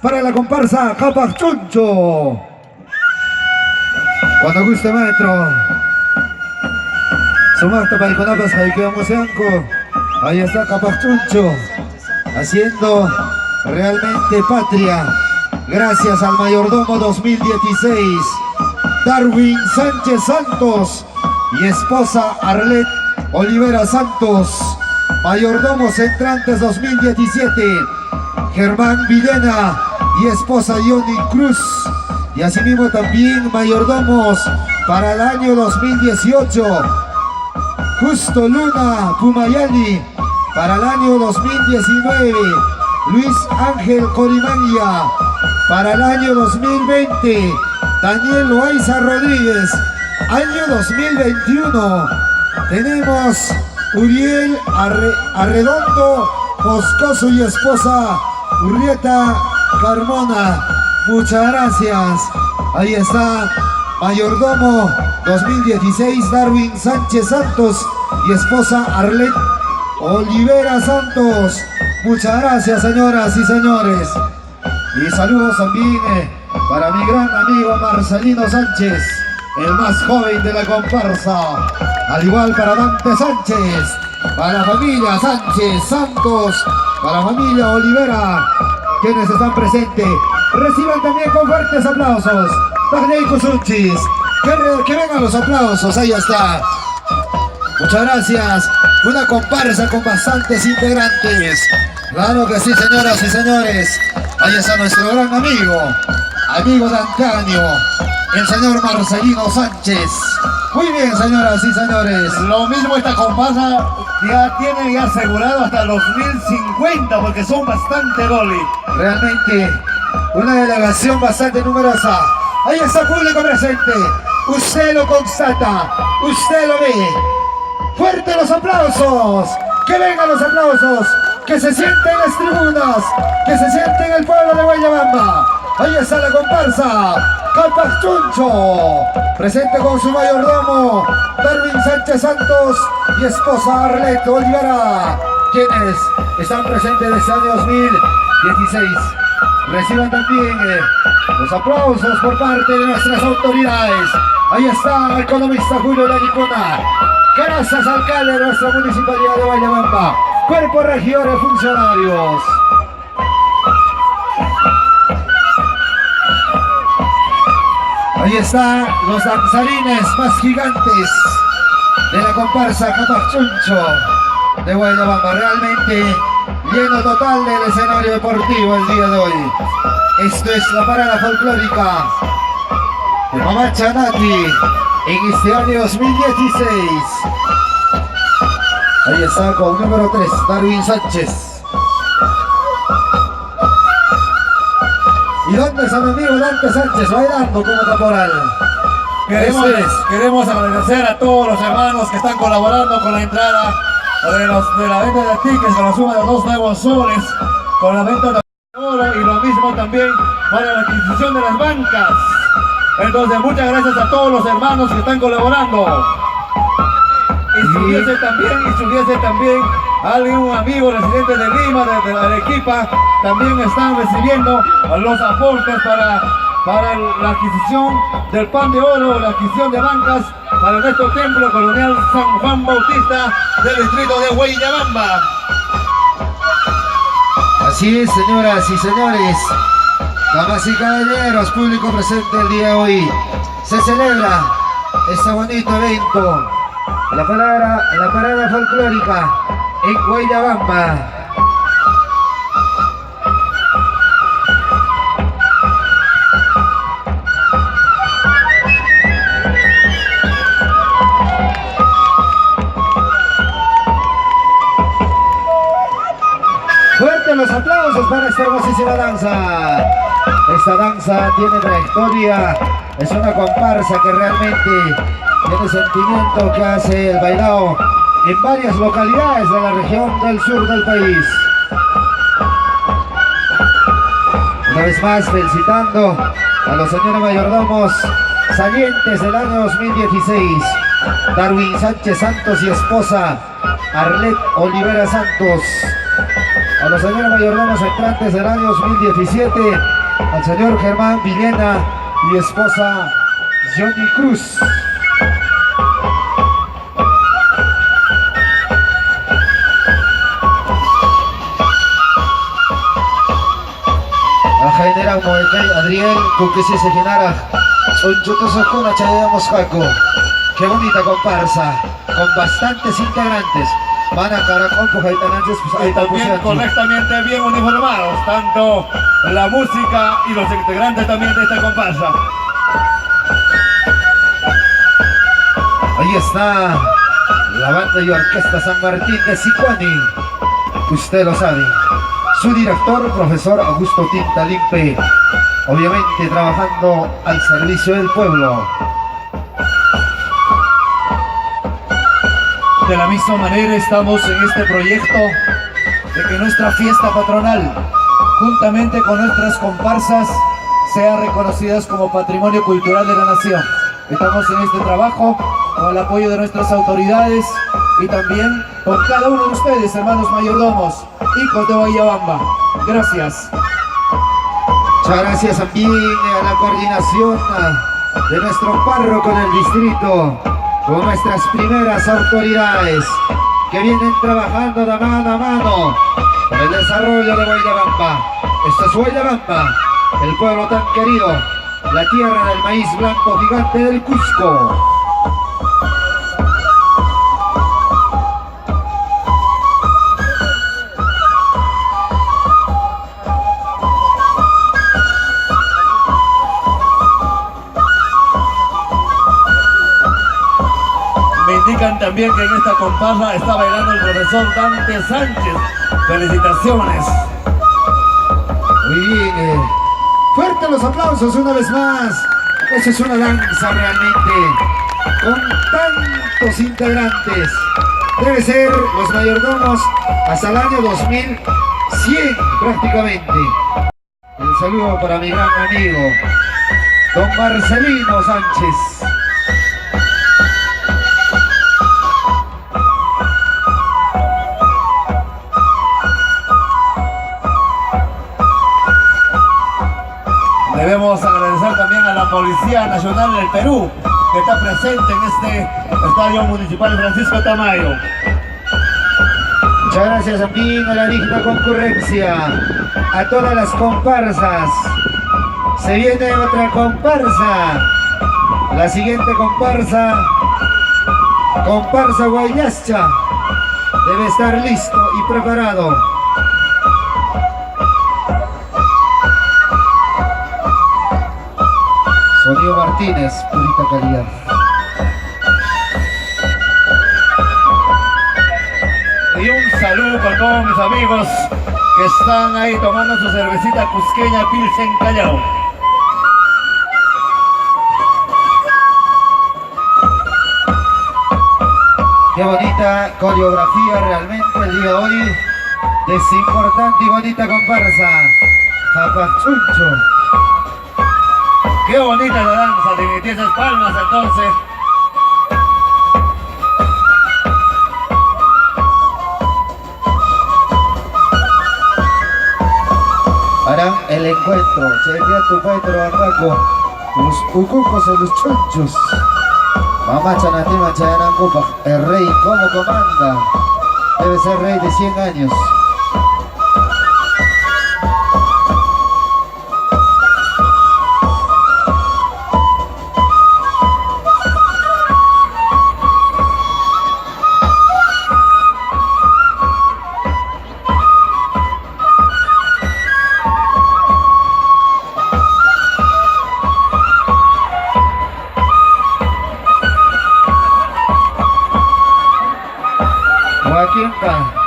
para la comparsa Capac Chuncho. Cuando guste, maestro. Sumacta para Iconapas, Jaiqueo Museanco. Ahí está Capac Chuncho, haciendo realmente patria. Gracias al mayordomo 2016, Darwin Sánchez Santos y esposa Arlet Olivera Santos. Mayordomos entrantes 2017, Germán Villena y esposa Yoni Cruz. Y asimismo también mayordomos para el año 2018, Justo Luna Pumayani. Para el año 2019, Luis Ángel Corimania. Para el año 2020, Daniel Loaiza Rodríguez. Año 2021, tenemos Uriel Arredondo Moscoso y esposa Urrieta Carmona. Muchas gracias. Ahí está, mayordomo 2016, Darwin Sánchez Santos y esposa Arlet Olivera Santos. Muchas gracias, señoras y señores. Y saludos también para mi gran amigo Marcelino Sánchez, el más joven de la comparsa. Al igual para Dante Sánchez, para la familia Sánchez Santos, para la familia Olivera, quienes están presentes. Reciban también con fuertes aplausos. Tagnei Kusunchis. Que vengan los aplausos, ahí está. Muchas gracias. Una comparsa con bastantes integrantes. Claro que sí, señoras y señores. Ahí está nuestro gran amigo de antaño, el señor Marcelino Sánchez. Muy bien, señoras y señores. Lo mismo esta comparsa ya tiene asegurado hasta los 2050 porque son bastante goles. Realmente una delegación bastante numerosa. Ahí está el público presente. Usted lo constata, usted lo ve. Fuerte los aplausos. Que vengan los aplausos. Que se sienten las tribunas. Que se sienten el pueblo de Guayabamba. Ahí está la comparsa Capac Chuncho, presente con su mayordomo Darwin Sánchez Santos y esposa Arlet Olivera, quienes están presentes desde el año 2016. Reciban también los aplausos por parte de nuestras autoridades. Ahí está el economista Julio Lanicona. Gracias, alcalde de nuestra municipalidad de Guayabamba. Cuerpo regidor de funcionarios. Ahí están los danzarines más gigantes de la comparsa Capac Chuncho de Guayabamba. Realmente lleno total del escenario deportivo el día de hoy. Esto es la parada folclórica de Mamacha Nati en este año 2016. Ahí está con número 3, Darwin Sánchez. ¿Y dónde está mi amigo Dante Sánchez bailando como caporal? Queremos agradecer a todos los hermanos que están colaborando con la entrada de la venta de tickets con la suma de 2 nuevos soles, con la venta de oro y lo mismo también para la adquisición de las bancas. Entonces muchas gracias a todos los hermanos que están colaborando. Y subiese también algún amigo residente de Lima, de Arequipa, también están recibiendo los aportes para la adquisición del pan de oro, la adquisición de bancas para nuestro templo colonial San Juan Bautista del distrito de Guayabamba. Así es, señoras y señores, damas y caballeros, público presente el día de hoy, se celebra este bonito evento, la parada folclórica en Guayabamba. Fuertes los aplausos para esta hermosísima danza. Esta danza tiene trayectoria, es una comparsa que realmente tiene sentimiento, que hace el bailado en varias localidades de la región del sur del país. Una vez más felicitando a los señores mayordomos salientes del año 2016, Darwin Sánchez Santos y esposa Arlet Olivera Santos. a los señores mayordomos entrantes del año 2017, al señor Germán Villena y esposa Johnny Cruz. A general Moekay Adriel, Kukisi Seginara, Chunchutosokuna Chayamos Jaco. Qué bonita comparsa, con bastantes integrantes. Van a Caracol, Pujaitananches, pues ahí está el También correctamente bien uniformados, tanto la música y los integrantes también de esta comparsa. Ahí está la banda y orquesta San Martín de Sicuani. Usted lo sabe. Su director, profesor Augusto Tintalimpe, obviamente trabajando al servicio del pueblo. De la misma manera estamos en este proyecto de que nuestra fiesta patronal, juntamente con nuestras comparsas, sean reconocidas como Patrimonio Cultural de la Nación. Estamos en este trabajo con el apoyo de nuestras autoridades y también con cada uno de ustedes, hermanos mayordomos, hijos de Guayabamba. Gracias. Muchas gracias también a la coordinación de nuestro párroco en el distrito, con nuestras primeras autoridades que vienen trabajando de mano a mano por el desarrollo de Guayabamba. Esto es Guayabamba, el pueblo tan querido, la tierra del maíz blanco gigante del Cusco. Indican también que en esta comparsa está bailando el profesor Dante Sánchez. Felicitaciones. Muy bien, fuertes los aplausos una vez más. Eso es una danza realmente, con tantos integrantes. Debe ser los mayordomos hasta el año 2100 prácticamente. Un saludo para mi gran amigo, don Marcelino Sánchez. Debemos agradecer también a la Policía Nacional del Perú, que está presente en este Estadio Municipal Francisco Tamayo. Muchas gracias también a la digna concurrencia, a todas las comparsas. Se viene otra comparsa. La siguiente comparsa, comparsa Guayascha, debe estar listo y preparado. Sonido Martínez, purita calidad. Y un saludo para todos mis amigos que están ahí tomando su cervecita cusqueña Pilsen Callao. Qué bonita coreografía realmente el día de hoy de esta importante y bonita comparsa Japachuncho. Qué bonita la danza, de esas palmas entonces. Harán el encuentro, chequea tu Petro Barraco, los ucucos y los chunchos. Mamá Chanatima Chayanancupa, el rey, ¿cómo comanda? Debe ser rey de 100 años.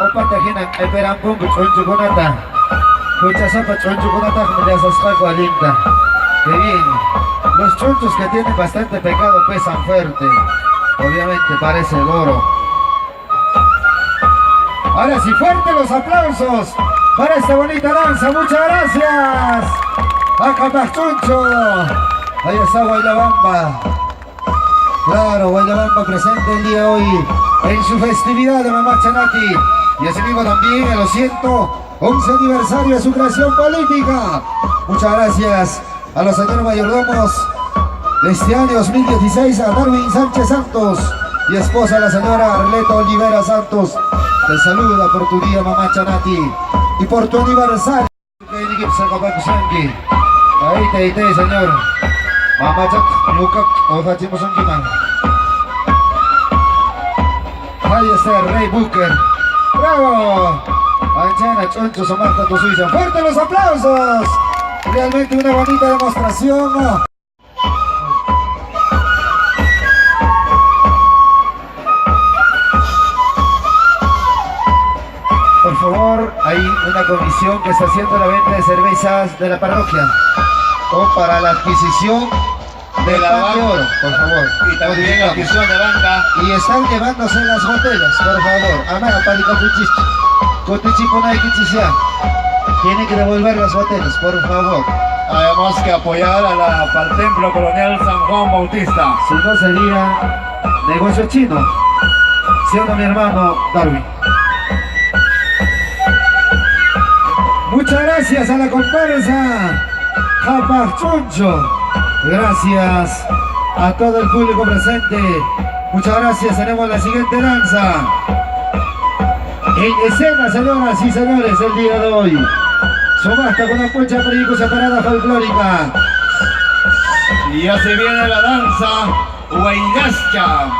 Opa tajinan esperan pun choncho kunata. Kucha sapa choncho kunata me asascaco alinta. Que bien. Los chonchos que tienen bastante pecado pesan fuerte. Obviamente parece el oro. Ahora sí, fuerte los aplausos para esta bonita danza. Muchas gracias. Acapachuncho. Ahí está Guayabamba. Claro, Guayabamba presente el día de hoy en su festividad de Mamá Chanati. Y asimismo también, lo siento, 11 aniversario de su creación política. Muchas gracias a los señores mayordomos de este año 2016, a Darwin Sánchez Santos y esposa la señora Arleta Olivera Santos. Te saluda por tu día, mamá Chanati, y por tu aniversario. Ahí te, señor. Mamá Chak, Yukak, Ojachimos Anquiman. Ahí está el Rey Booker. ¡Bravo! Anchana, Choncho, Somarta, tu Suiza. ¡Fuerte los aplausos! Realmente una bonita demostración. Por favor, hay una comisión que está haciendo la venta de cervezas de la parroquia o para la adquisición de la pan de oro, por favor. Y también adquisición de banca. Y están llevándose las botellas, por favor. Amá, tienen que devolver las botellas, por favor. Tenemos que apoyar al Templo Colonial San Juan Bautista. Si no sería negocio chino, siendo mi hermano Darwin. Muchas gracias a la comparsa Japachoncho. Gracias a todo el público presente. Muchas gracias. Tenemos la siguiente danza en escena, señoras y señores, el día de hoy. Subasta con una poncha perico separada folclórica. Y ya se viene la danza Huaylascha.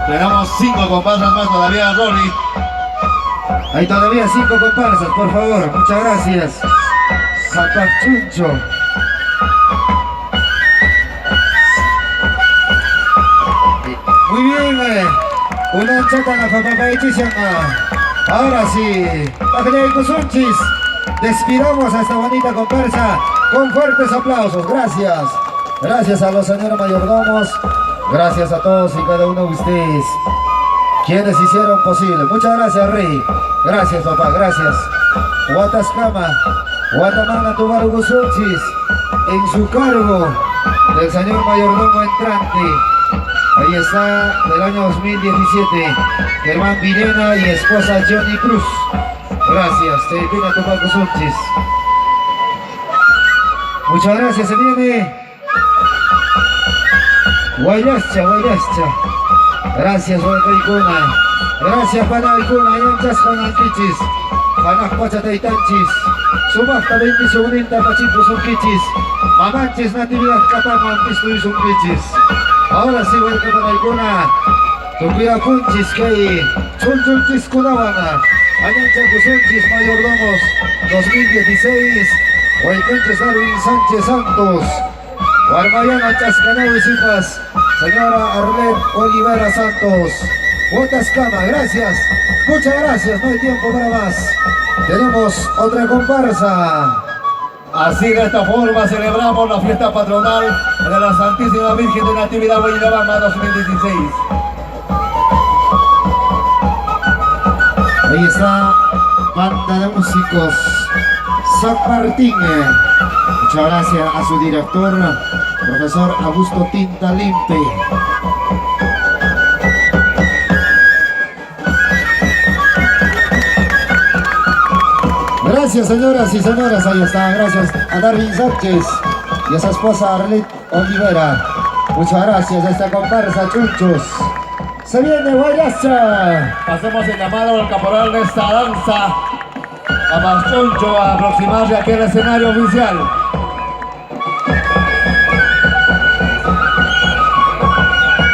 Tenemos 5 comparsas más todavía, Ronnie. Hay todavía 5 comparsas, por favor. Muchas gracias. Zapachuncho. Muy bien. Una chata en la papapaichisiana. Ahora sí. Pajelaicosunchis. Despidamos a esta bonita comparsa con fuertes aplausos. Gracias. Gracias a los señores mayordomos. Gracias a todos y cada uno de ustedes quienes hicieron posible. Muchas gracias, Rey. Gracias, papá, gracias. Huatascama, Guatemala, Tubarugusunchis, en su cargo del señor mayordomo entrante. Ahí está, del año 2017, Germán Villena y esposa Johnny Cruz. Gracias, Teipina Tubarugusunchis. Muchas gracias, se viene Huaylascha. Gracias, Huaycaicuna. Gracias, Panaicuna. Yanchas con Anquichis. Panas Pachataitanchis. Subasta 20 segundos, Pachipos Unquichis. Mamanchis, Natividad Capaman, Pistuis Unquichis. Ahora sí, Huayca Panaicuna. Tucuya Punchis, Kei. Chunchunchis Kunabana. Añancha Cusunchis, mayordomos 2016. Huaycanchis Darwin Sánchez Santos. Guarmayana Chascanao Visitas, señora Arlet Olivera Santos. Huatascama, gracias, muchas gracias, no hay tiempo para más. Tenemos otra comparsa. Así de esta forma celebramos la fiesta patronal de la Santísima Virgen de Natividad Huayllabama 2016. Ahí está, banda de músicos San Martín. Muchas gracias a su director, profesor Augusto Tinta Limpe. Gracias, señoras y señores, ahí está. Gracias a Darwin Sánchez y a su esposa Arlet Olivera. Muchas gracias a esta comparsa Chunchos. Se viene Huaylascha. Hacemos el llamado al caporal de esta danza, a Machoncho, a aproximarse aquí al escenario oficial.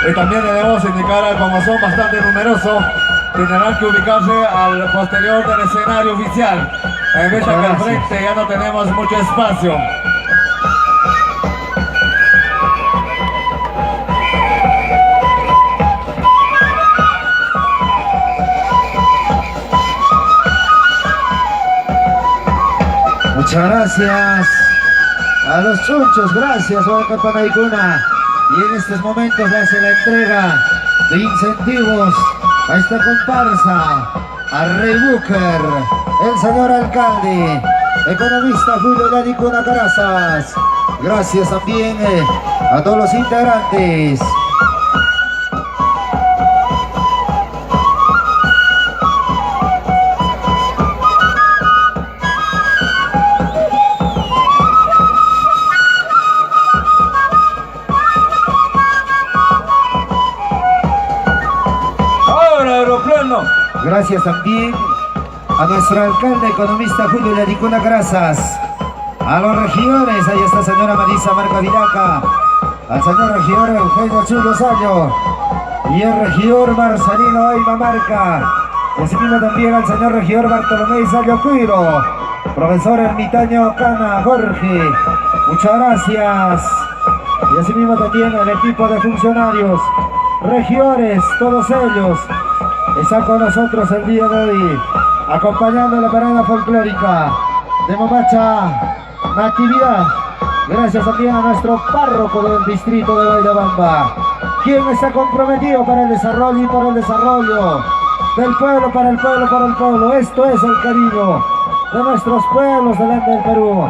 Y también debemos indicar, como son bastante numerosos, tendrán que ubicarse al posterior del escenario oficial. En vez de que al frente ya no tenemos mucho espacio. Muchas gracias a los Chunchos, gracias Huayca Panaicuna. Y en estos momentos le hace la entrega de incentivos a esta comparsa, a Rey Booker, el señor alcalde, economista Julio Yanicuna Carazas. Gracias también a todos los integrantes. Gracias también a nuestro alcalde economista Julio Yaricuna Grasas. A los regidores, ahí está señora Marisa Marca Viraca, al señor regidor Eugenio Chulo Sayo y el regidor Marcelino Aima Marca. Y asimismo también al señor regidor Bartolomé Sayo Cuiro, profesor ermitaño Cana Jorge, muchas gracias. Y asimismo también al equipo de funcionarios, regidores, todos ellos están con nosotros el día de hoy, acompañando la parada folclórica de Momacha Natividad. Gracias también a nuestro párroco del distrito de Guayrabamba, quien está comprometido para el desarrollo y por el desarrollo del pueblo, para el pueblo, para el pueblo. Esto es el cariño de nuestros pueblos delante del Perú.